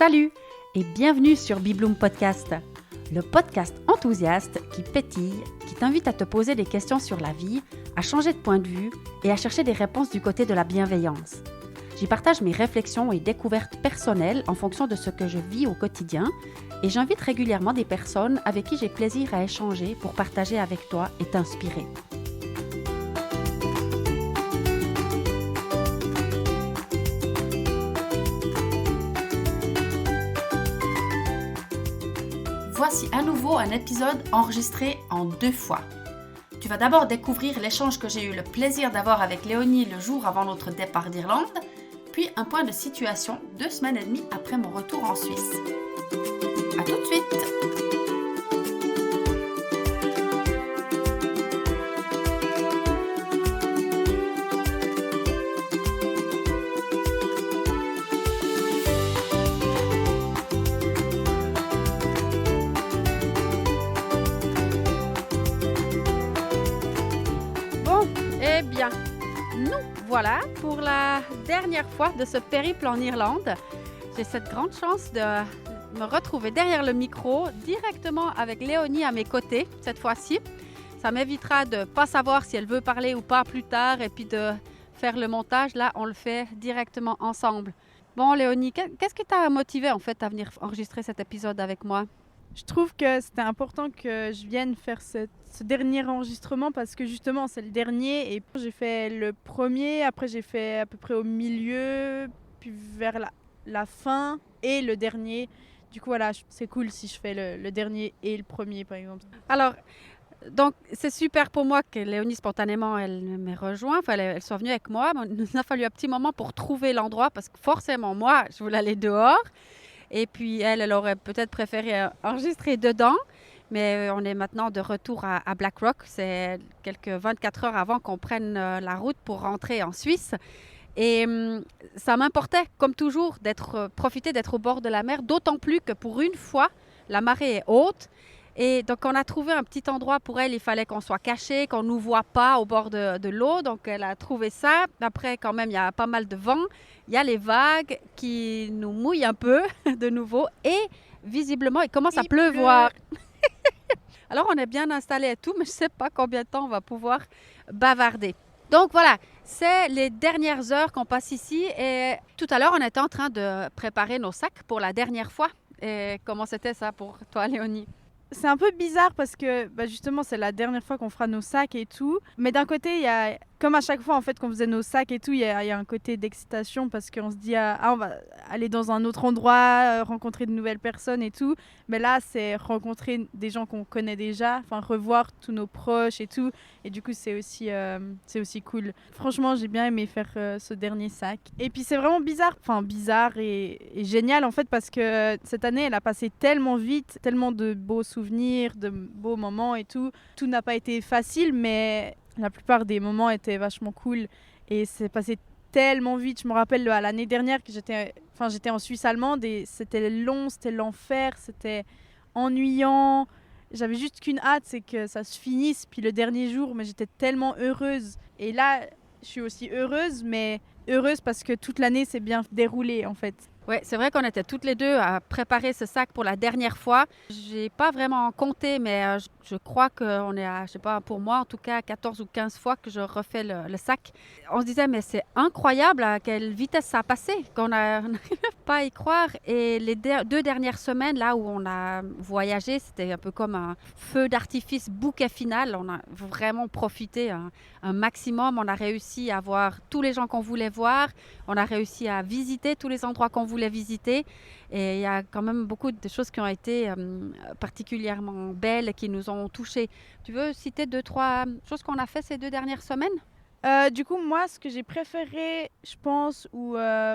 Salut et bienvenue sur Bibloom Podcast, le podcast enthousiaste qui pétille, qui t'invite à te poser des questions sur la vie, à changer de point de vue et à chercher des réponses du côté de la bienveillance. J'y partage mes réflexions et découvertes personnelles en fonction de ce que je vis au quotidien et j'invite régulièrement des personnes avec qui j'ai plaisir à échanger pour partager avec toi et t'inspirer. Voici à nouveau un épisode enregistré en 2 fois. Tu vas d'abord découvrir l'échange que j'ai eu le plaisir d'avoir avec Léonie le jour avant notre départ d'Irlande, puis un point de situation 2 semaines et demie après mon retour en Suisse. À tout de suite! Eh bien, nous voilà pour la dernière fois de ce périple en Irlande. J'ai cette grande chance de me retrouver derrière le micro, directement avec Léonie à mes côtés, cette fois-ci. Ça m'évitera de ne pas savoir si elle veut parler ou pas plus tard et puis de faire le montage. Là, on le fait directement ensemble. Bon, Léonie, qu'est-ce qui t'a motivé en fait à venir enregistrer cet épisode avec moi? Je trouve que c'était important que je vienne faire ce dernier enregistrement parce que justement c'est le dernier et j'ai fait le premier, après j'ai fait à peu près au milieu, puis vers la fin et le dernier. Du coup voilà, c'est cool si je fais le dernier et le premier par exemple. Alors, donc c'est super pour moi que Léonie spontanément elle m'ait rejoint, enfin elle soit venue avec moi. Il nous a fallu un petit moment pour trouver l'endroit parce que forcément moi je voulais aller dehors. Et puis, elle aurait peut-être préféré enregistrer dedans. Mais on est maintenant de retour à Black Rock. C'est quelques 24 heures avant qu'on prenne la route pour rentrer en Suisse. Et ça m'importait, comme toujours, profiter d'être au bord de la mer. D'autant plus que pour une fois, la marée est haute. Et donc, on a trouvé un petit endroit pour elle. Il fallait qu'on soit caché, qu'on ne nous voit pas au bord de l'eau. Donc, elle a trouvé ça. Après, quand même, il y a pas mal de vent. Il y a les vagues qui nous mouillent un peu de nouveau. Et visiblement, il commence à pleuvoir. Alors, on est bien installé et tout, mais je ne sais pas combien de temps on va pouvoir bavarder. Donc, voilà. C'est les dernières heures qu'on passe ici. Et tout à l'heure, on était en train de préparer nos sacs pour la dernière fois. Et comment c'était ça pour toi, Léonie? C'est un peu bizarre parce que justement c'est la dernière fois qu'on fera nos sacs et tout. Mais d'un côté, il y a, comme à chaque fois en fait qu'on faisait nos sacs et tout, il y a un côté d'excitation parce qu'on se dit on va aller dans un autre endroit, rencontrer de nouvelles personnes et tout. Mais là, c'est rencontrer des gens qu'on connaît déjà, enfin revoir tous nos proches et tout. Et du coup, c'est aussi cool. Franchement, j'ai bien aimé faire ce dernier sac. Et puis c'est vraiment bizarre et génial en fait parce que cette année, elle a passé tellement vite, tellement de beaux souvenirs, de beaux moments et tout. Tout n'a pas été facile, mais la plupart des moments étaient vachement cool et c'est passé tellement vite. Je me rappelle à l'année dernière que j'étais en Suisse allemande et c'était long, c'était l'enfer, c'était ennuyant. J'avais juste qu'une hâte, c'est que ça se finisse. Puis le dernier jour, mais j'étais tellement heureuse. Et là, je suis aussi heureuse, mais heureuse parce que toute l'année s'est bien déroulée en fait. Oui, c'est vrai qu'on était toutes les deux à préparer ce sac pour la dernière fois. J'ai pas vraiment compté, mais je crois qu'on est à, je sais pas, pour moi en tout cas, 14 ou 15 fois que je refais le sac. On se disait, mais c'est incroyable à quelle vitesse ça a passé, qu'on n'arrive pas à y croire. Et les 2 dernières semaines, là où on a voyagé, c'était un peu comme un feu d'artifice bouquet final. On a vraiment profité un maximum. On a réussi à voir tous les gens qu'on voulait voir. On a réussi à visiter tous les endroits qu'on voulait visiter. Et il y a quand même beaucoup de choses qui ont été particulièrement belles et qui nous ont touchés. Tu veux citer 2-3 choses qu'on a fait ces 2 dernières semaines? Du coup, moi, ce que j'ai préféré, je pense, ou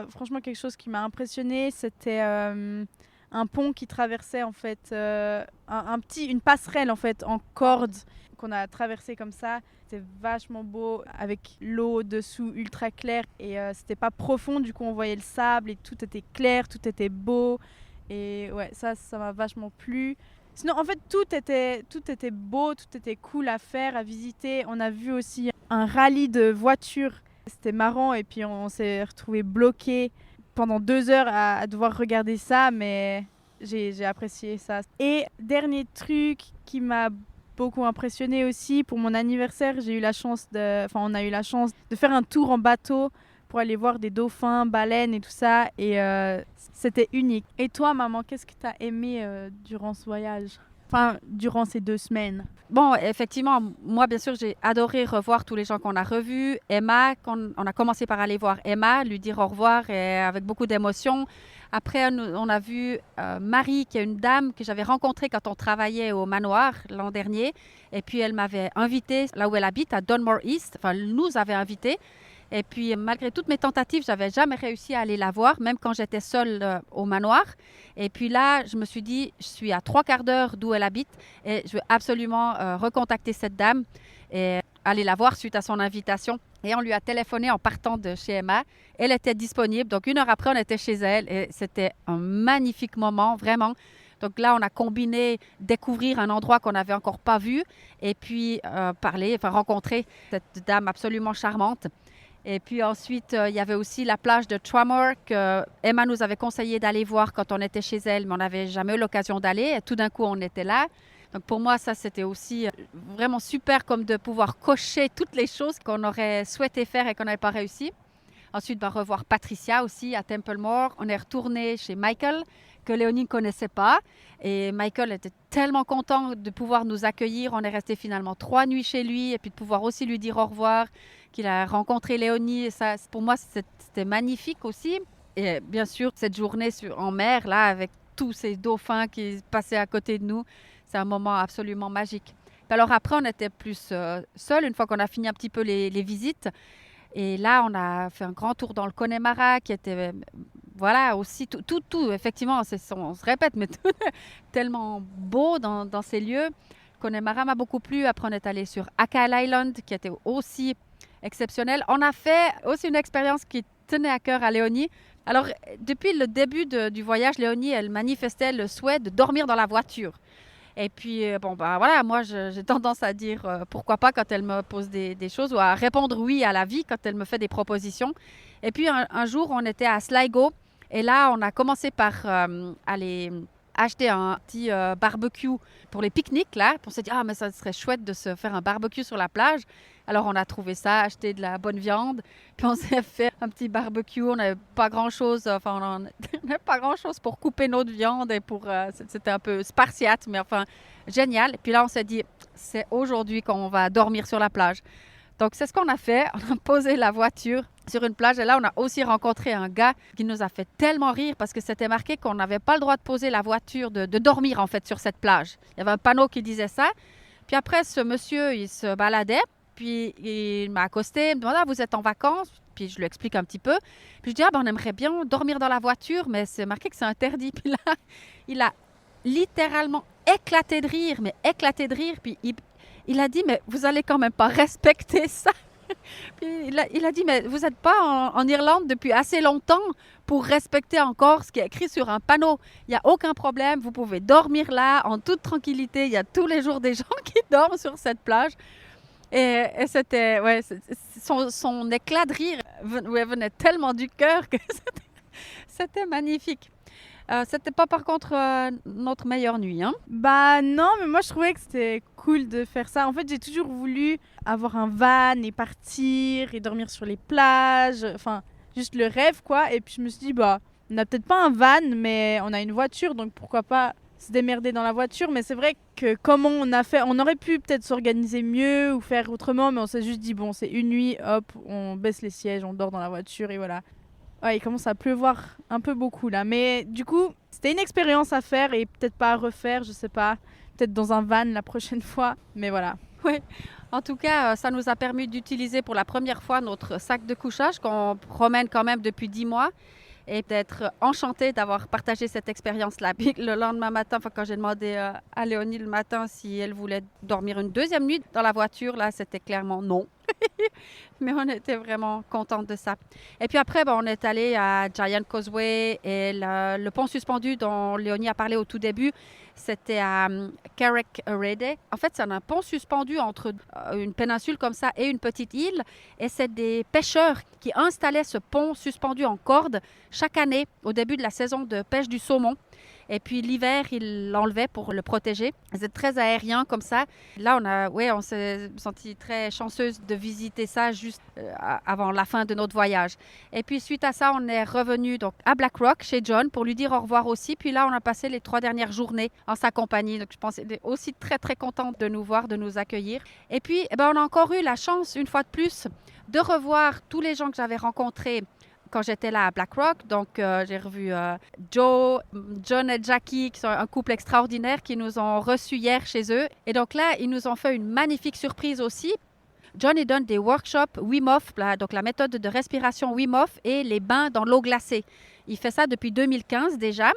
franchement quelque chose qui m'a impressionnée, c'était un pont qui traversait en fait une passerelle en fait en corde qu'on a traversé comme ça. C'était vachement beau avec l'eau dessous ultra claire et c'était pas profond, du coup on voyait le sable et tout était clair, tout était beau et ouais, ça m'a vachement plu. Sinon en fait tout était beau, tout était cool à faire, à visiter. On a vu aussi un rallye de voitures, c'était marrant et puis on s'est retrouvés bloqués pendant 2 heures à devoir regarder ça, mais j'ai apprécié ça. Et dernier truc qui m'a beaucoup impressionné aussi, pour mon anniversaire, on a eu la chance de faire un tour en bateau pour aller voir des dauphins, baleines et tout ça, et c'était unique. Et toi, maman, qu'est-ce que tu as aimé durant ce voyage? Enfin, durant ces 2 semaines. Bon, effectivement, moi, bien sûr, j'ai adoré revoir tous les gens qu'on a revus. Emma, on a commencé par aller voir Emma, lui dire au revoir et avec beaucoup d'émotion. Après, on a vu Marie, qui est une dame que j'avais rencontrée quand on travaillait au manoir l'an dernier. Et puis, elle m'avait invitée là où elle habite, à Dunmore East. Enfin, elle nous avait invités. Et puis, malgré toutes mes tentatives, je n'avais jamais réussi à aller la voir, même quand j'étais seule au manoir. Et puis là, je me suis dit, je suis à 3/4 d'heure d'où elle habite et je veux absolument recontacter cette dame et aller la voir suite à son invitation. Et on lui a téléphoné en partant de chez Emma. Elle était disponible. Donc, 1 heure après, on était chez elle et c'était un magnifique moment, vraiment. Donc là, on a combiné découvrir un endroit qu'on n'avait encore pas vu et puis rencontrer cette dame absolument charmante. Et puis ensuite, il y avait aussi la plage de Tramore que Emma nous avait conseillé d'aller voir quand on était chez elle, mais on n'avait jamais eu l'occasion d'aller. Et tout d'un coup, on était là. Donc pour moi, ça, c'était aussi vraiment super comme de pouvoir cocher toutes les choses qu'on aurait souhaité faire et qu'on n'avait pas réussi. Ensuite, revoir Patricia aussi à Templemore. On est retourné chez Michael, que Léonie ne connaissait pas. Et Michael était tellement content de pouvoir nous accueillir. On est resté finalement 3 nuits chez lui et puis de pouvoir aussi lui dire au revoir, qu'il a rencontré Léonie. Et ça, pour moi, c'était magnifique aussi. Et bien sûr, cette journée en mer, là, avec tous ces dauphins qui passaient à côté de nous, c'est un moment absolument magique. Puis alors après, on était plus seuls une fois qu'on a fini un petit peu les visites. Et là, on a fait un grand tour dans le Connemara qui était, voilà, aussi tout effectivement, on se répète, mais tout tellement beau dans ces lieux. Connemara m'a beaucoup plu. Après, on est allé sur Ackle Island qui était aussi exceptionnel. On a fait aussi une expérience qui tenait à cœur à Léonie. Alors, depuis le début du voyage, Léonie, elle manifestait le souhait de dormir dans la voiture. Et puis, voilà, moi, j'ai tendance à dire pourquoi pas quand elle me pose des choses ou à répondre oui à la vie quand elle me fait des propositions. Et puis, un jour, on était à Sligo et là, on a commencé par aller acheter un petit barbecue pour les pique-niques, là. On s'est dit, mais ça serait chouette de se faire un barbecue sur la plage. Alors, on a trouvé ça, acheté de la bonne viande. Puis, on s'est fait un petit barbecue. On n'avait pas grand-chose, on n'avait pas grand-chose pour couper notre viande. Et c'était un peu spartiate, mais enfin, génial. Et puis là, on s'est dit, c'est aujourd'hui qu'on va dormir sur la plage. Donc, c'est ce qu'on a fait. On a posé la voiture sur une plage. Et là, on a aussi rencontré un gars qui nous a fait tellement rire parce que c'était marqué qu'on n'avait pas le droit de poser la voiture, de dormir en fait sur cette plage. Il y avait un panneau qui disait ça. Puis après, ce monsieur, il se baladait. Puis il m'a accosté, il me demandait, vous êtes en vacances? Puis je lui explique un petit peu. Puis je dis, on aimerait bien dormir dans la voiture, mais c'est marqué que c'est interdit. Puis là, il a littéralement éclaté de rire, Puis il a dit, mais vous allez quand même pas respecter ça. Puis il a dit, mais vous n'êtes pas en Irlande depuis assez longtemps pour respecter encore ce qui est écrit sur un panneau. Il n'y a aucun problème, vous pouvez dormir là en toute tranquillité. Il y a tous les jours des gens qui dorment sur cette plage. Et c'était, son éclat de rire venait tellement du cœur que c'était magnifique. C'était pas par contre notre meilleure nuit, hein? Bah non, mais moi je trouvais que c'était cool de faire ça. En fait, j'ai toujours voulu avoir un van et partir et dormir sur les plages. Enfin, juste le rêve, quoi. Et puis je me suis dit, on n'a peut-être pas un van, mais on a une voiture, donc pourquoi pas se démerder dans la voiture. Mais c'est vrai que comment on a fait, on aurait pu peut-être s'organiser mieux ou faire autrement, mais on s'est juste dit, bon, c'est une nuit, hop, on baisse les sièges, on dort dans la voiture et voilà. Ouais, il commence à pleuvoir un peu beaucoup là, mais du coup, c'était une expérience à faire et peut-être pas à refaire, je sais pas, peut-être dans un van la prochaine fois, mais voilà. Oui, en tout cas, ça nous a permis d'utiliser pour la première fois notre sac de couchage qu'on promène quand même depuis 10 mois. Et d'être enchantée d'avoir partagé cette expérience-là. Puis le lendemain matin, quand j'ai demandé à Léonie le matin si elle voulait dormir une deuxième nuit dans la voiture, là, c'était clairement non. Mais on était vraiment contente de ça. Et puis après, on est allé à Giant Causeway et le pont suspendu dont Léonie a parlé au tout début, c'était à Carrick-a-Rede. En fait, c'est un pont suspendu entre une péninsule comme ça et une petite île. Et c'est des pêcheurs qui installaient ce pont suspendu en corde chaque année au début de la saison de pêche du saumon. Et puis l'hiver, ils l'enlevaient pour le protéger. C'est très aérien comme ça. Là, on s'est senti très chanceuse de visiter ça juste avant la fin de notre voyage. Et puis suite à ça, on est revenu donc à Black Rock chez John pour lui dire au revoir aussi. Puis là, on a passé les 3 dernières journées en sa compagnie. Donc je pense qu'il est aussi très très contente de nous voir, de nous accueillir. Et puis, on a encore eu la chance, une fois de plus, de revoir tous les gens que j'avais rencontrés quand j'étais là à Black Rock. Donc, j'ai revu Joe, John et Jackie, qui sont un couple extraordinaire, qui nous ont reçus hier chez eux. Et donc là, ils nous ont fait une magnifique surprise aussi. John, il donne des workshops Wim Hof, donc la méthode de respiration Wim Hof et les bains dans l'eau glacée. Il fait ça depuis 2015 déjà.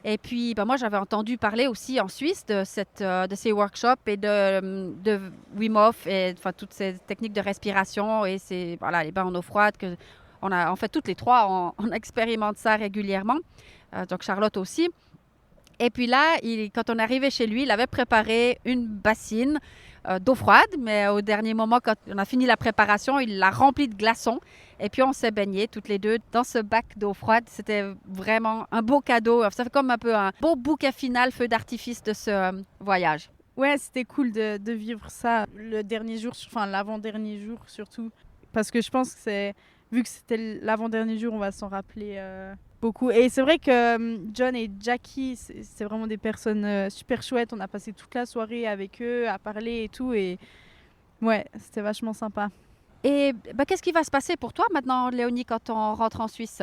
Et puis, moi, j'avais entendu parler aussi en Suisse de ces workshops et de Wim Hof et toutes ces techniques de respiration et les bains en eau froide en fait, toutes les trois, on expérimente ça régulièrement. Donc, Charlotte aussi. Et puis là, quand on est arrivé chez lui, il avait préparé une bassine d'eau froide. Mais au dernier moment, quand on a fini la préparation, il l'a remplie de glaçons. Et puis, on s'est baignés toutes les deux dans ce bac d'eau froide. C'était vraiment un beau cadeau. Ça fait comme un peu un beau bouquet final, feu d'artifice de ce voyage. Ouais, c'était cool de vivre ça le dernier jour, enfin l'avant-dernier jour surtout. Parce que je pense que vu que c'était l'avant-dernier jour, on va s'en rappeler beaucoup. Et c'est vrai que John et Jackie, c'est vraiment des personnes super chouettes. On a passé toute la soirée avec eux à parler et tout. Et ouais, c'était vachement sympa. Et qu'est-ce qui va se passer pour toi maintenant, Léonie, quand on rentre en Suisse?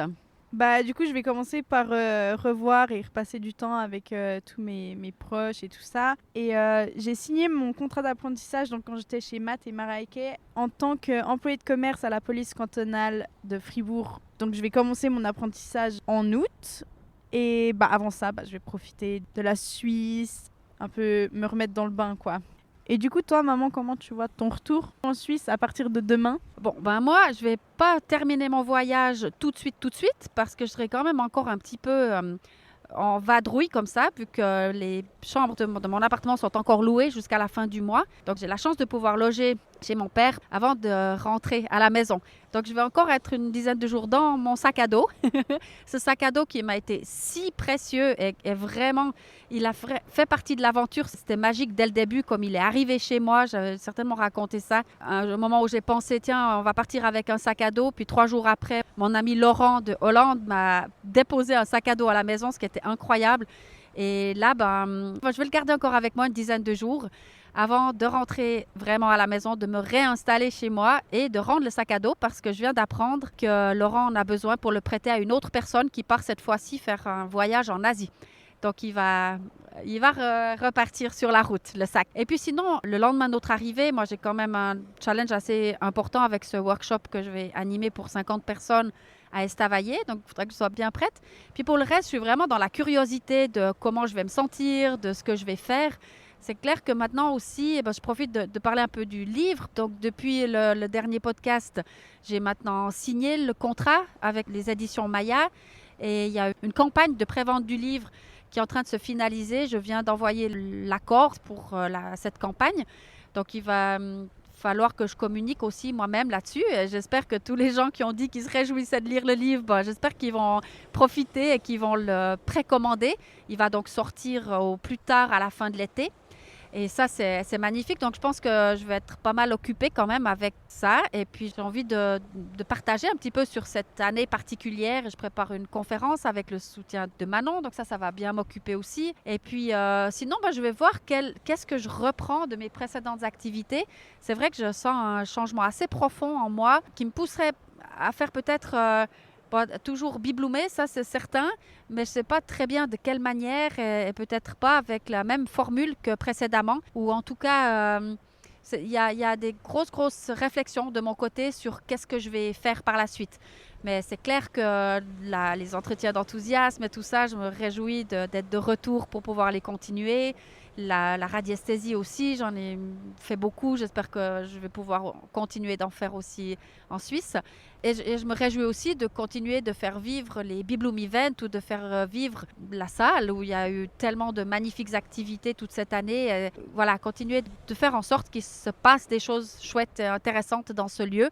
Du coup, je vais commencer par revoir et repasser du temps avec tous mes proches et tout ça. Et j'ai signé mon contrat d'apprentissage donc quand j'étais chez Matt et Mareike en tant qu'employée de commerce à la police cantonale de Fribourg. Donc, je vais commencer mon apprentissage en août. Et avant ça, je vais profiter de la Suisse, un peu me remettre dans le bain, quoi. Et du coup, toi, maman, comment tu vois ton retour en Suisse à partir de demain? Moi, je vais pas terminer mon voyage tout de suite, parce que je serai quand même encore un petit peu en vadrouille comme ça, vu que les chambres de mon appartement sont encore louées jusqu'à la fin du mois. Donc, j'ai la chance de pouvoir loger chez mon père avant de rentrer à la maison. Donc, je vais encore être une dizaine de jours dans mon sac à dos. Ce sac à dos qui m'a été si précieux et vraiment, il a fait partie de l'aventure. C'était magique dès le début, comme il est arrivé chez moi. J'avais certainement raconté ça. Un moment où j'ai pensé, tiens, on va partir avec un sac à dos. Puis 3 jours après, mon ami Laurent de Hollande m'a déposé un sac à dos à la maison, ce qui était incroyable. Et là, je vais le garder encore avec moi une dizaine de jours avant de rentrer vraiment à la maison, de me réinstaller chez moi et de rendre le sac à dos parce que je viens d'apprendre que Laurent en a besoin pour le prêter à une autre personne qui part cette fois-ci faire un voyage en Asie. Donc, il va repartir sur la route, le sac. Et puis sinon, le lendemain de notre arrivée, moi, j'ai quand même un challenge assez important avec ce workshop que je vais animer pour 50 personnes à Estavayer. Donc, il faudrait que je sois bien prête. Puis pour le reste, je suis vraiment dans la curiosité de comment je vais me sentir, de ce que je vais faire. C'est clair que maintenant aussi, je profite de parler un peu du livre. Donc, depuis le dernier podcast, j'ai maintenant signé le contrat avec les éditions Maya. Et il y a une campagne de prévente du livre qui est en train de se finaliser. Je viens d'envoyer l'accord pour cette campagne. Donc, il va falloir que je communique aussi moi-même là-dessus. Et j'espère que tous les gens qui ont dit qu'ils se réjouissaient de lire le livre, j'espère qu'ils vont profiter et qu'ils vont le précommander. Il va donc sortir au plus tard à la fin de l'été. Et ça, c'est magnifique. Donc, je pense que je vais être pas mal occupée quand même avec ça. Et puis, j'ai envie de partager un petit peu sur cette année particulière. Je prépare une conférence avec le soutien de Manon. Donc, ça va bien m'occuper aussi. Et puis, sinon, je vais voir qu'est-ce que je reprends de mes précédentes activités. C'est vrai que je sens un changement assez profond en moi qui me pousserait à faire peut-être... pas toujours bibloumer, ça c'est certain, mais je ne sais pas très bien de quelle manière et peut-être pas avec la même formule que précédemment. Ou en tout cas, il y a des grosses réflexions de mon côté sur qu'est-ce que je vais faire par la suite. Mais c'est clair que les entretiens d'enthousiasme et tout ça, je me réjouis d'être de retour pour pouvoir les continuer. La radiesthésie aussi, j'en ai fait beaucoup. J'espère que je vais pouvoir continuer d'en faire aussi en Suisse. Et je me réjouis aussi de continuer de faire vivre les Bibloom Events ou de faire vivre la salle où il y a eu tellement de magnifiques activités toute cette année. Et voilà, continuer de faire en sorte qu'il se passe des choses chouettes et intéressantes dans ce lieu.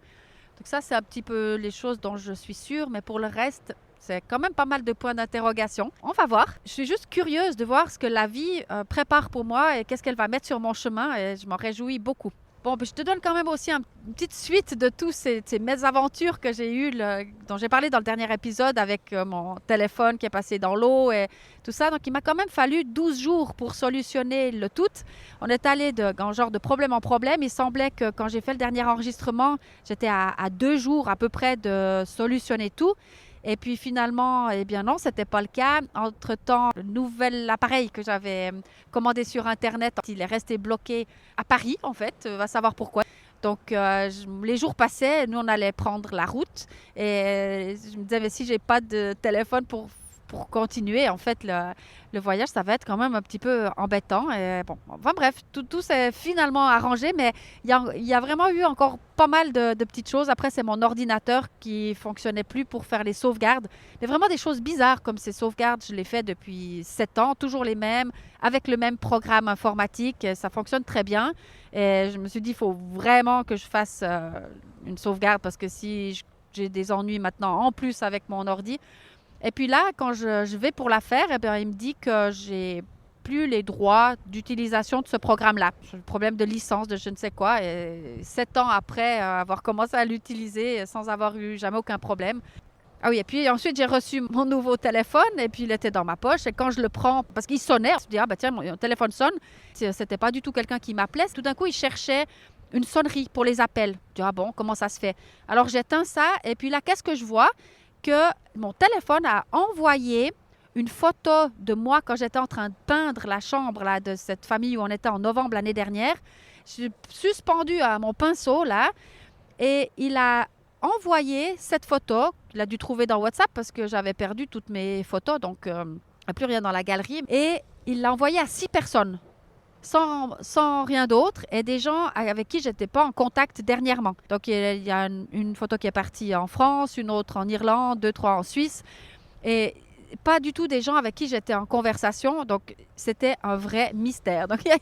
Donc ça, c'est un petit peu les choses dont je suis sûre, mais pour le reste, c'est quand même pas mal de points d'interrogation. On va voir. Je suis juste curieuse de voir ce que la vie prépare pour moi et qu'est-ce qu'elle va mettre sur mon chemin et je m'en réjouis beaucoup. Bon, ben, je te donne quand même aussi une petite suite de tous ces mésaventures que j'ai eues, dont j'ai parlé dans le dernier épisode avec mon téléphone qui est passé dans l'eau et tout ça. Donc, il m'a quand même fallu 12 jours pour solutionner le tout. On est allé en genre de problème en problème. Il semblait que quand j'ai fait le dernier enregistrement, j'étais à 2 jours à peu près de solutionner tout. Et puis finalement, eh bien non, ce n'était pas le cas. Entre-temps, le nouvel appareil que j'avais commandé sur Internet, il est resté bloqué à Paris, en fait. Va savoir pourquoi. Donc, les jours passaient, nous, on allait prendre la route. Et je me disais, mais si je n'ai pas de téléphone pour continuer, en fait, le voyage, ça va être quand même un petit peu embêtant. Et bon, enfin bref, tout s'est finalement arrangé, mais il y a vraiment eu encore pas mal de petites choses. Après, c'est mon ordinateur qui fonctionnait plus pour faire les sauvegardes. Mais vraiment des choses bizarres comme ces sauvegardes, je les fais depuis 7 ans, toujours les mêmes, avec le même programme informatique. Ça fonctionne très bien. Et je me suis dit, il faut vraiment que je fasse une sauvegarde parce que si j'ai des ennuis maintenant en plus avec mon ordi. Et puis là, quand je vais pour la faire, eh bien, il me dit que j'ai plus les droits d'utilisation de ce programme-là. J'ai un problème de licence, de je ne sais quoi. Et 7 ans après avoir commencé à l'utiliser sans avoir eu jamais aucun problème. Ah oui, et puis ensuite, j'ai reçu mon nouveau téléphone et puis il était dans ma poche. Et quand je le prends, parce qu'il sonnait, je me dis, ah ben tiens, mon téléphone sonne. C'était pas du tout quelqu'un qui m'appelait. Tout d'un coup, il cherchait une sonnerie pour les appels. Je dis, ah bon, comment ça se fait? Alors, j'éteins ça et puis là, qu'est-ce que je vois? Que mon téléphone a envoyé une photo de moi quand j'étais en train de peindre la chambre là, de cette famille où on était en novembre l'année dernière. Je suis suspendue à mon pinceau là et il a envoyé cette photo. Il a dû trouver dans WhatsApp parce que j'avais perdu toutes mes photos, donc il n'y a plus rien dans la galerie. Et il l'a envoyé à 6 personnes. Sans rien d'autre, et des gens avec qui je n'étais pas en contact dernièrement. Donc, il y a une photo qui est partie en France, une autre en Irlande, 2, 3 en Suisse, et pas du tout des gens avec qui j'étais en conversation. Donc, c'était un vrai mystère. Donc, il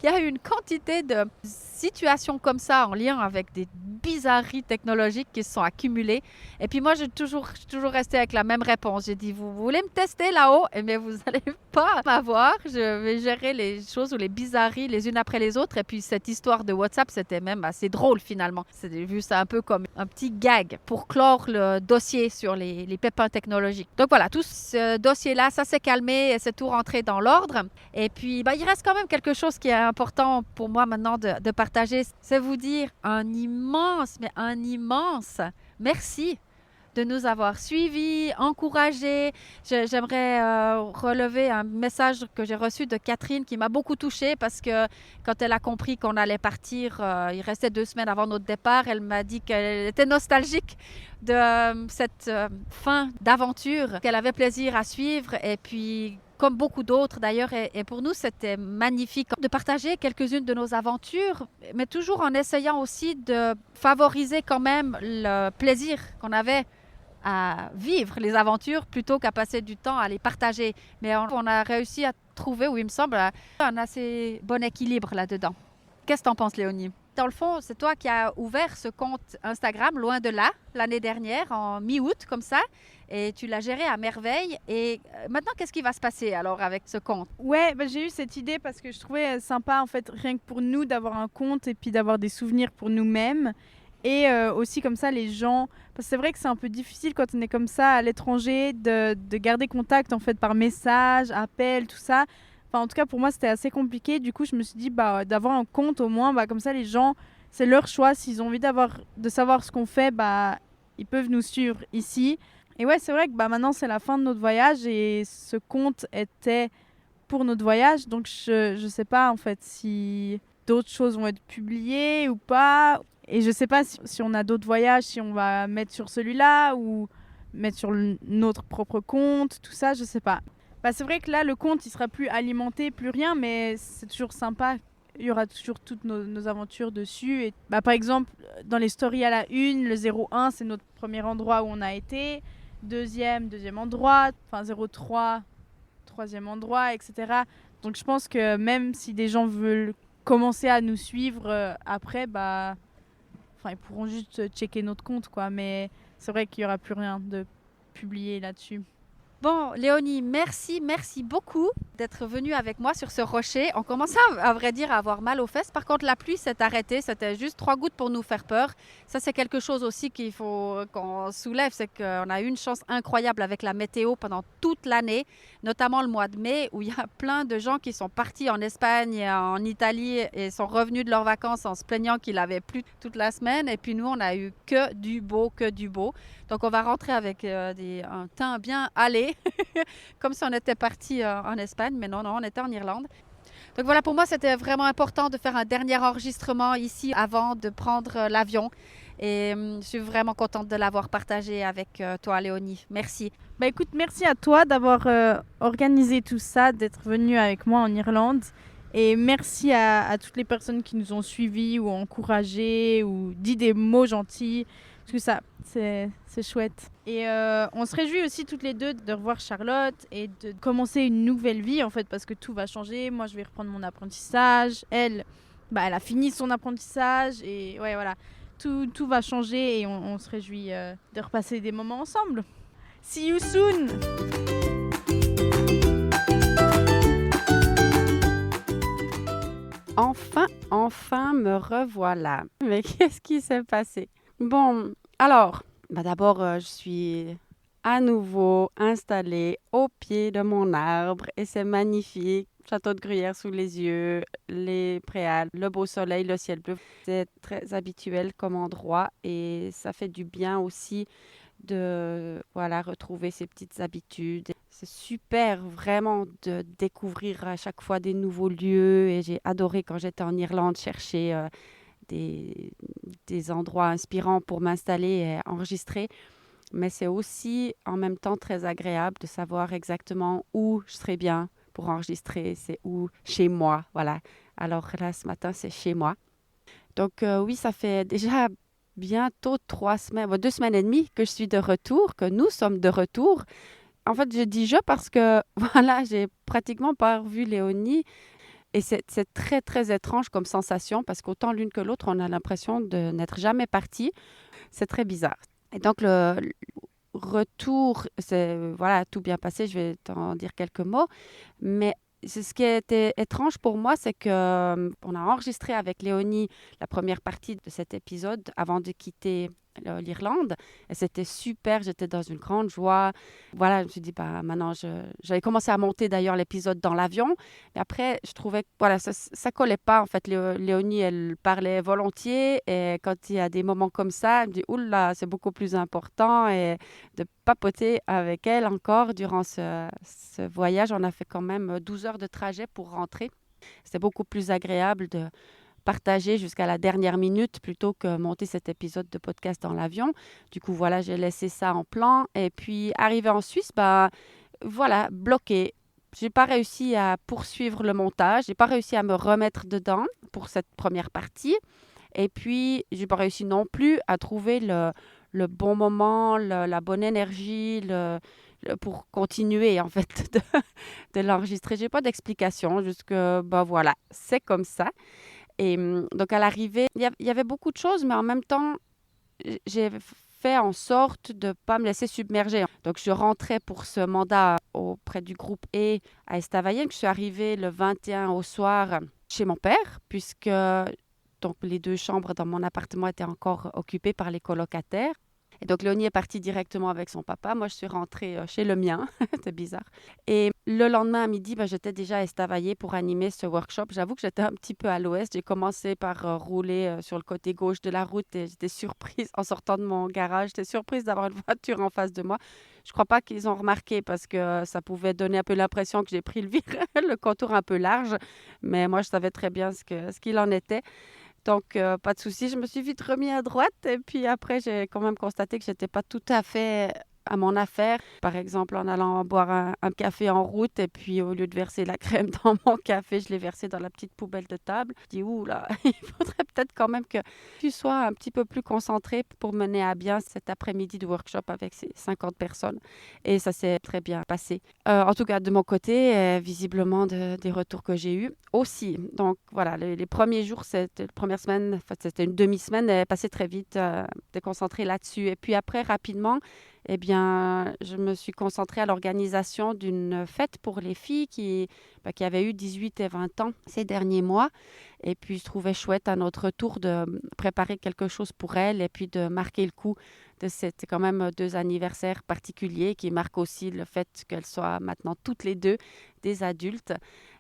y a une quantité de situations comme ça en lien avec des bizarreries technologiques qui se sont accumulées. Et puis moi, je suis toujours restée avec la même réponse. J'ai dit, vous voulez me tester là-haut? Mais vous n'allez pas m'avoir. Je vais gérer les choses ou les bizarreries les unes après les autres. Et puis cette histoire de WhatsApp, c'était même assez drôle finalement. J'ai vu ça un peu comme un petit gag pour clore le dossier sur les pépins technologiques. Donc voilà, tout ce dossier-là, ça s'est calmé et c'est tout rentré dans l'ordre. Et puis, il reste quand même quelque chose qui est important pour moi maintenant de partager. C'est vous dire un immense merci de nous avoir suivis, encouragés. J'aimerais relever un message que j'ai reçu de Catherine qui m'a beaucoup touchée parce que quand elle a compris qu'on allait partir, il restait 2 semaines avant notre départ, elle m'a dit qu'elle était nostalgique de cette fin d'aventure, qu'elle avait plaisir à suivre et puis comme beaucoup d'autres d'ailleurs, et pour nous c'était magnifique de partager quelques-unes de nos aventures, mais toujours en essayant aussi de favoriser quand même le plaisir qu'on avait à vivre les aventures plutôt qu'à passer du temps à les partager. Mais on a réussi à trouver, oui, il me semble, un assez bon équilibre là-dedans. Qu'est-ce que tu en penses, Léonie? Dans le fond, c'est toi qui as ouvert ce compte Instagram, loin de là, l'année dernière, en mi-août, comme ça, et tu l'as géré à merveille. Et maintenant, qu'est-ce qui va se passer alors avec ce compte? Ouais, j'ai eu cette idée parce que je trouvais sympa, en fait, rien que pour nous, d'avoir un compte et puis d'avoir des souvenirs pour nous-mêmes. Et aussi comme ça, les gens... Parce que c'est vrai que c'est un peu difficile quand on est comme ça à l'étranger de garder contact en fait par message, appel, tout ça. Enfin, en tout cas, pour moi, c'était assez compliqué. Du coup, je me suis dit d'avoir un compte au moins, comme ça, les gens, c'est leur choix. S'ils ont envie de savoir ce qu'on fait, ils peuvent nous suivre ici. Et ouais, c'est vrai que maintenant, c'est la fin de notre voyage et ce compte était pour notre voyage. Donc, je sais pas en fait si d'autres choses vont être publiées ou pas. Et je sais pas si on a d'autres voyages, si on va mettre sur celui-là ou mettre sur notre propre compte, tout ça, je sais pas. Bah, c'est vrai que là, le compte, il sera plus alimenté, plus rien, mais c'est toujours sympa. Il y aura toujours toutes nos aventures dessus. Et, bah, par exemple, dans les stories à la une, le 01, c'est notre premier endroit où on a été. Deuxième endroit. Enfin, 03, troisième endroit, etc. Donc je pense que même si des gens veulent commencer à nous suivre après, bah, enfin, ils pourront juste checker notre compte, quoi. Mais c'est vrai qu'il n'y aura plus rien de publié là-dessus. Bon, Léonie, merci beaucoup d'être venue avec moi sur ce rocher. On commençait à vrai dire, à avoir mal aux fesses. Par contre, la pluie s'est arrêtée. C'était juste 3 gouttes pour nous faire peur. Ça, c'est quelque chose aussi qu'il faut qu'on soulève. C'est qu'on a eu une chance incroyable avec la météo pendant toute l'année, notamment le mois de mai, où il y a plein de gens qui sont partis en Espagne et en Italie et sont revenus de leurs vacances en se plaignant qu'il avait plu toute la semaine. Et puis nous, on a eu que du beau. Donc, on va rentrer avec un teint bien allé, comme si on était parti en Espagne, mais non, on était en Irlande. Donc voilà, pour moi, c'était vraiment important de faire un dernier enregistrement ici avant de prendre l'avion. Et je suis vraiment contente de l'avoir partagé avec toi, Léonie. Merci. Bah écoute, merci à toi d'avoir organisé tout ça, d'être venu avec moi en Irlande. Et merci à toutes les personnes qui nous ont suivis ou encouragés ou dit des mots gentils. Parce que ça, c'est chouette. Et on se réjouit aussi toutes les deux de revoir Charlotte et de commencer une nouvelle vie en fait, parce que tout va changer. Moi, je vais reprendre mon apprentissage. Elle, bah, elle a fini son apprentissage. Et ouais, voilà. Tout va changer et on se réjouit de repasser des moments ensemble. See you soon! Enfin, me revoilà. Mais qu'est-ce qui s'est passé? Bon, alors, d'abord, je suis à nouveau installée au pied de mon arbre et c'est magnifique. Château de Gruyère sous les yeux, les préales, le beau soleil, le ciel bleu. C'est très habituel comme endroit et ça fait du bien aussi de retrouver ses petites habitudes. C'est super vraiment de découvrir à chaque fois des nouveaux lieux et j'ai adoré quand j'étais en Irlande chercher des endroits inspirants pour m'installer et enregistrer. Mais c'est aussi en même temps très agréable de savoir exactement où je serai bien pour enregistrer. C'est où? Chez moi, voilà. Alors là, ce matin, c'est chez moi. Donc oui, ça fait déjà bientôt 2 semaines et demie que je suis de retour, que nous sommes de retour. En fait, je dis je parce que, voilà, j'ai pratiquement pas revu Léonie. Et c'est très, très étrange comme sensation parce qu'autant l'une que l'autre, on a l'impression de n'être jamais partis. C'est très bizarre. Et donc, le retour, c'est tout bien passé. Je vais t'en dire quelques mots. Mais ce qui a été étrange pour moi, c'est que on a enregistré avec Léonie la première partie de cet épisode avant de quitter l'Irlande. Et c'était super, j'étais dans une grande joie. Voilà, je me suis dit, maintenant, j'avais commencé à monter d'ailleurs l'épisode dans l'avion. Mais après, je trouvais que ça collait pas. En fait, Léonie, elle parlait volontiers. Et quand il y a des moments comme ça, elle me dit, oula, c'est beaucoup plus important. Et de papoter avec elle encore durant ce voyage. On a fait quand même 12 heures de trajet pour rentrer. C'était beaucoup plus agréable de partager jusqu'à la dernière minute plutôt que monter cet épisode de podcast dans l'avion. Du coup, j'ai laissé ça en plan. Et puis, arrivé en Suisse, bloqué. J'ai pas réussi à poursuivre le montage. J'ai pas réussi à me remettre dedans pour cette première partie. Et puis, j'ai pas réussi non plus à trouver le bon moment, la bonne énergie, pour continuer en fait de l'enregistrer. J'ai pas d'explication, juste que c'est comme ça. Et donc à l'arrivée, il y avait beaucoup de choses, mais en même temps, j'ai fait en sorte de ne pas me laisser submerger. Donc je rentrais pour ce mandat auprès du groupe E à Estavayer. Je suis arrivée le 21 au soir chez mon père, puisque donc, les 2 chambres dans mon appartement étaient encore occupées par les colocataires. Et donc, Léonie est partie directement avec son papa. Moi, je suis rentrée chez le mien. C'était bizarre. Et le lendemain à midi, j'étais déjà à Estavayer pour animer ce workshop. J'avoue que j'étais un petit peu à l'ouest. J'ai commencé par rouler sur le côté gauche de la route et j'étais surprise en sortant de mon garage. J'étais surprise d'avoir une voiture en face de moi. Je ne crois pas qu'ils ont remarqué parce que ça pouvait donner un peu l'impression que j'ai pris le contour un peu large. Mais moi, je savais très bien ce qu'il en était. Donc, pas de souci, je me suis vite remis à droite et puis après, j'ai quand même constaté que j'étais pas tout à fait à mon affaire. Par exemple, en allant boire un café en route et puis au lieu de verser la crème dans mon café, je l'ai versé dans la petite poubelle de table. Je dis: «Ouh là, il faudrait peut-être quand même que tu sois un petit peu plus concentré pour mener à bien cet après-midi de workshop avec ces 50 personnes» et ça s'est très bien passé. En tout cas de mon côté, visiblement des retours que j'ai eus aussi. Donc voilà, les premiers jours, la première semaine, en fait, c'était une demi-semaine, elle est passée très vite, j'étais concentrée là-dessus et puis après rapidement, eh bien, je me suis concentrée à l'organisation d'une fête pour les filles qui avaient eu 18 et 20 ans ces derniers mois. Et puis, je trouvais chouette à notre tour de préparer quelque chose pour elles et puis de marquer le coup de c'est quand même 2 anniversaires particuliers qui marquent aussi le fait qu'elles soient maintenant toutes les 2 des adultes.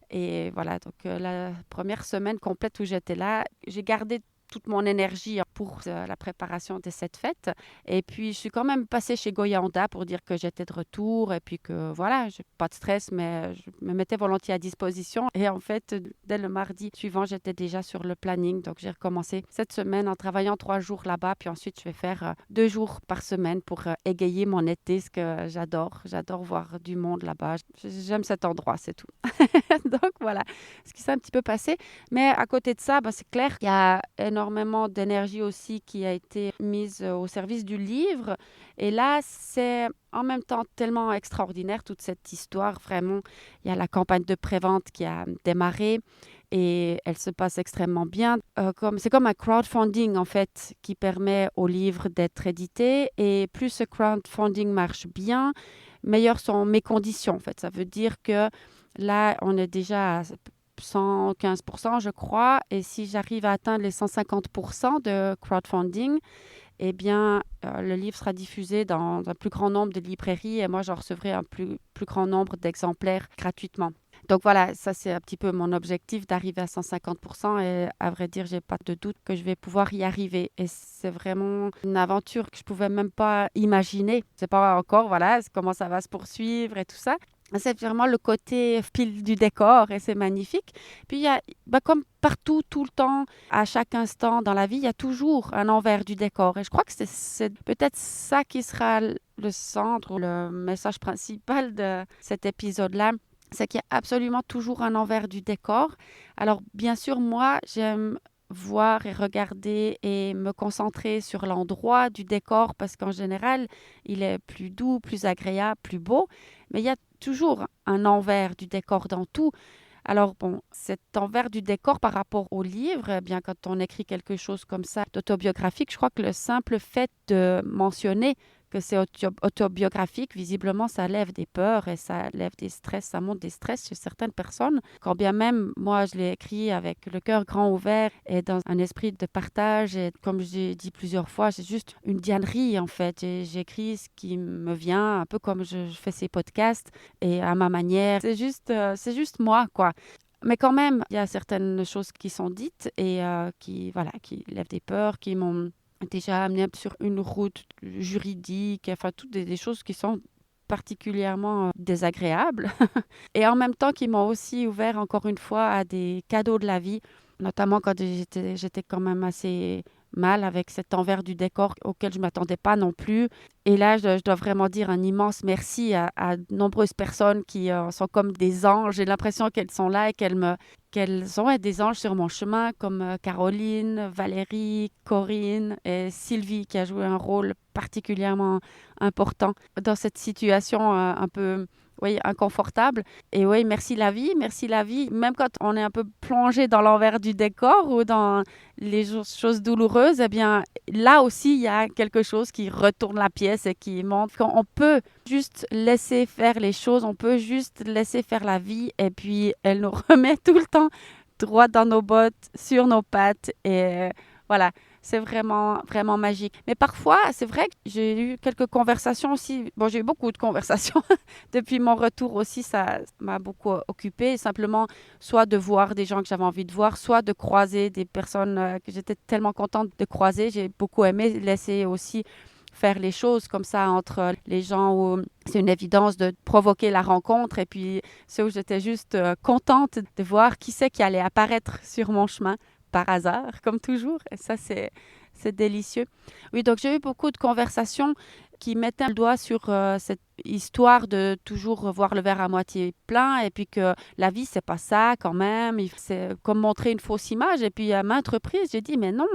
Et voilà, donc la première semaine complète où j'étais là, j'ai gardé toute mon énergie pour la préparation de cette fête. Et puis, je suis quand même passée chez Goyanda pour dire que j'étais de retour et puis que voilà, j'ai pas de stress, mais je me mettais volontiers à disposition. Et en fait, dès le mardi suivant, j'étais déjà sur le planning. Donc, j'ai recommencé cette semaine en travaillant 3 jours là-bas. Puis ensuite, je vais faire 2 jours par semaine pour égayer mon été, ce que j'adore. J'adore voir du monde là-bas. J'aime cet endroit, c'est tout. Donc, voilà ce qui s'est un petit peu passé. Mais à côté de ça, c'est clair qu'il y a énormément d'énergie aussi qui a été mise au service du livre. Et là, c'est en même temps tellement extraordinaire toute cette histoire. Vraiment, il y a la campagne de prévente qui a démarré et elle se passe extrêmement bien. C'est comme un crowdfunding en fait qui permet au livre d'être édité. Et plus ce crowdfunding marche bien, meilleures sont mes conditions en fait. Ça veut dire que là, on est déjà à 115%, je crois. Et si j'arrive à atteindre les 150% de crowdfunding, eh bien, le livre sera diffusé dans un plus grand nombre de librairies et moi, j'en recevrai un plus grand nombre d'exemplaires gratuitement. Donc voilà, ça c'est un petit peu mon objectif d'arriver à 150% et à vrai dire, j'ai pas de doute que je vais pouvoir y arriver. Et c'est vraiment une aventure que je pouvais même pas imaginer. Je sais pas encore, voilà, comment ça va se poursuivre et tout ça. C'est vraiment le côté pile du décor et c'est magnifique. Puis il y a, comme partout, tout le temps, à chaque instant dans la vie, il y a toujours un envers du décor. Et je crois que c'est peut-être ça qui sera le centre ou le message principal de cet épisode-là. C'est qu'il y a absolument toujours un envers du décor. Alors bien sûr, moi, j'aime voir et regarder et me concentrer sur l'endroit du décor parce qu'en général, il est plus doux, plus agréable, plus beau. Mais il y a toujours un envers du décor dans tout. Alors bon, cet envers du décor par rapport au livre, eh bien quand on écrit quelque chose comme ça d'autobiographique, je crois que le simple fait de mentionner que c'est autobiographique, visiblement, ça lève des peurs et ça lève des stress, ça monte des stress chez certaines personnes. Quand bien même, moi, je l'ai écrit avec le cœur grand ouvert et dans un esprit de partage. Et comme j'ai dit plusieurs fois, c'est juste une dianerie, en fait. J'écris ce qui me vient, un peu comme je fais ces podcasts et à ma manière. C'est juste moi, quoi. Mais quand même, il y a certaines choses qui sont dites et qui lèvent des peurs, qui m'ont déjà amené sur une route juridique, enfin toutes des choses qui sont particulièrement désagréables et en même temps qui m'ont aussi ouvert encore une fois à des cadeaux de la vie, notamment quand j'étais quand même assez mal avec cet envers du décor auquel je ne m'attendais pas non plus. Et là, je dois vraiment dire un immense merci à de nombreuses personnes qui sont comme des anges. J'ai l'impression qu'elles sont là et qu'elles sont des anges sur mon chemin, comme Caroline, Valérie, Corinne et Sylvie, qui a joué un rôle particulièrement important dans cette situation un peu inconfortable. Et oui, merci la vie, même quand on est un peu plongé dans l'envers du décor ou dans les choses douloureuses, eh bien, là aussi, il y a quelque chose qui retourne la pièce et qui montre qu'on peut juste laisser faire les choses, on peut juste laisser faire la vie et puis elle nous remet tout le temps droit dans nos bottes, sur nos pattes et voilà. C'est vraiment, vraiment magique. Mais parfois, c'est vrai que j'ai eu quelques conversations aussi. Bon, j'ai eu beaucoup de conversations depuis mon retour aussi. Ça m'a beaucoup occupée. Simplement, soit de voir des gens que j'avais envie de voir, soit de croiser des personnes que j'étais tellement contente de croiser. J'ai beaucoup aimé laisser aussi faire les choses comme ça entre les gens où c'est une évidence de provoquer la rencontre et puis ceux où j'étais juste contente de voir qui c'est qui allait apparaître sur mon chemin par hasard, comme toujours. Et ça, c'est délicieux. Oui, donc j'ai eu beaucoup de conversations qui mettaient le doigt sur cette histoire de toujours voir le verre à moitié plein et puis que la vie, c'est pas ça quand même. C'est comme montrer une fausse image. Et puis à maintes reprises, j'ai dit, mais non,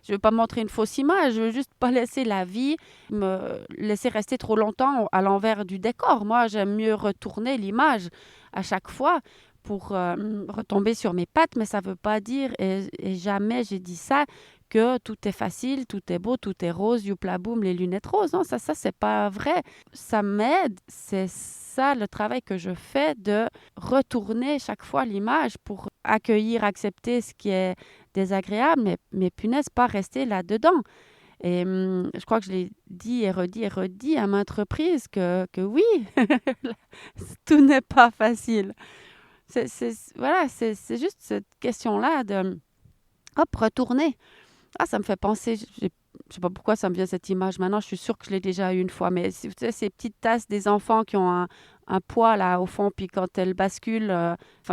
je veux pas montrer une fausse image. Je veux juste pas laisser la vie me laisser rester trop longtemps à l'envers du décor. Moi, j'aime mieux retourner l'image à chaque fois pour retomber sur mes pattes, mais ça veut pas dire, et jamais j'ai dit ça, que tout est facile, tout est beau, tout est rose, youpla boum, les lunettes roses. Non, ça c'est pas vrai. Ça m'aide, c'est ça le travail que je fais de retourner chaque fois l'image pour accueillir, accepter ce qui est désagréable, mais punaise, pas rester là-dedans. Et je crois que je l'ai dit et redit à maintes reprises que oui, tout n'est pas facile. Voilà, c'est juste cette question-là de, hop, retourner. Ah, ça me fait penser, je sais pas pourquoi ça me vient cette image. Maintenant, je suis sûre que je l'ai déjà eu une fois, mais tu sais, ces petites tasses des enfants qui ont un poids là au fond, puis quand elles basculent,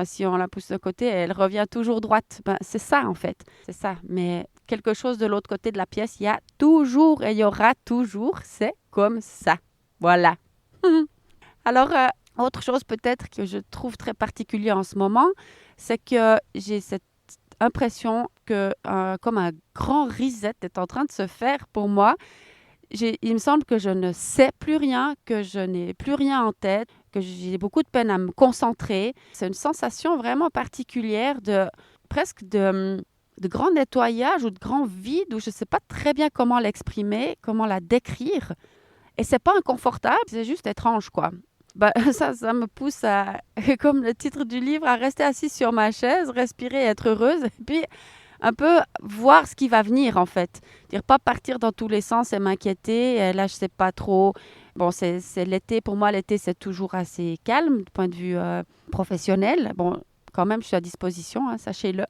si on la pousse de côté, elle revient toujours droite. Ben, c'est ça en fait, c'est ça. Mais quelque chose de l'autre côté de la pièce, il y a toujours et il y aura toujours, c'est comme ça. Voilà. Alors, autre chose peut-être que je trouve très particulier en ce moment, c'est que j'ai cette impression que comme un grand reset est en train de se faire pour moi. Il me semble que je ne sais plus rien, que je n'ai plus rien en tête, que j'ai beaucoup de peine à me concentrer. C'est une sensation vraiment particulière de grand nettoyage ou de grand vide où je ne sais pas très bien comment l'exprimer, comment la décrire. Et c'est pas inconfortable, c'est juste étrange, quoi. Bah, ça me pousse à, comme le titre du livre, à rester assise sur ma chaise, respirer et être heureuse. Et puis, un peu voir ce qui va venir, en fait. Dire pas partir dans tous les sens et m'inquiéter. Et là, je sais pas trop. Bon, c'est l'été. Pour moi, l'été, c'est toujours assez calme du point de vue professionnel. Bon, quand même, je suis à disposition, hein, sachez-le,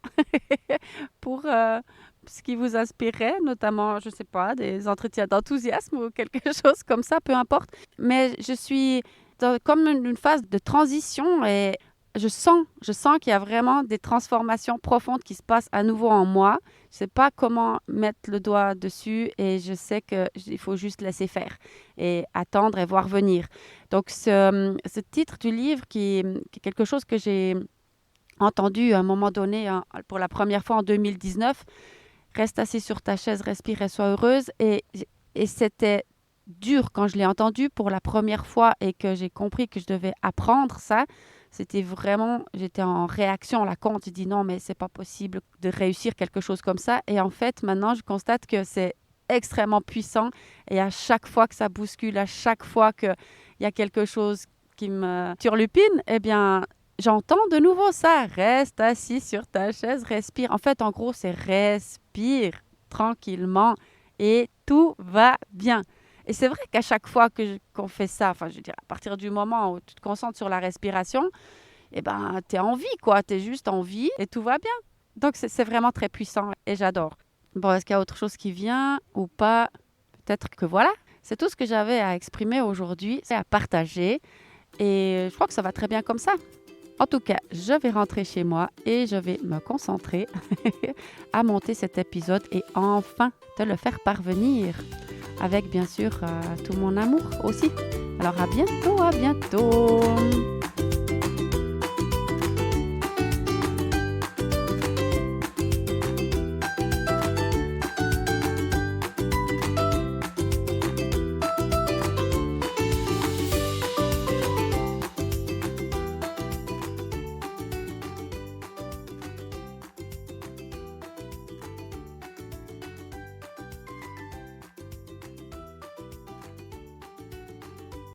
pour ce qui vous inspirerait, notamment, je sais pas, des entretiens d'enthousiasme ou quelque chose comme ça, peu importe. Mais je suis comme une phase de transition et je sens qu'il y a vraiment des transformations profondes qui se passent à nouveau en moi. Je ne sais pas comment mettre le doigt dessus et je sais qu'il faut juste laisser faire et attendre et voir venir. Donc, ce titre du livre qui est quelque chose que j'ai entendu à un moment donné pour la première fois en 2019, « Reste assis sur ta chaise, respire et sois heureuse » et c'était dur quand je l'ai entendu pour la première fois et que j'ai compris que je devais apprendre ça. C'était vraiment, j'étais en réaction à la compte. J'ai dit non, mais c'est pas possible de réussir quelque chose comme ça. Et en fait, maintenant, je constate que c'est extrêmement puissant. Et à chaque fois que ça bouscule, à chaque fois qu'il y a quelque chose qui me turlupine, eh bien, j'entends de nouveau ça. Reste assis sur ta chaise, respire. En fait, en gros, c'est respire tranquillement et tout va bien. Et c'est vrai qu'à chaque fois qu'on fait ça, enfin, je veux dire, à partir du moment où tu te concentres sur la respiration, eh ben, t'es en vie, quoi. T'es juste en vie et tout va bien. Donc, c'est vraiment très puissant et j'adore. Bon, est-ce qu'il y a autre chose qui vient ou pas? Peut-être que voilà. C'est tout ce que j'avais à exprimer aujourd'hui, c'est à partager. Et je crois que ça va très bien comme ça. En tout cas, je vais rentrer chez moi et je vais me concentrer à monter cet épisode et enfin te le faire parvenir. Avec bien sûr tout mon amour aussi. Alors à bientôt, à bientôt.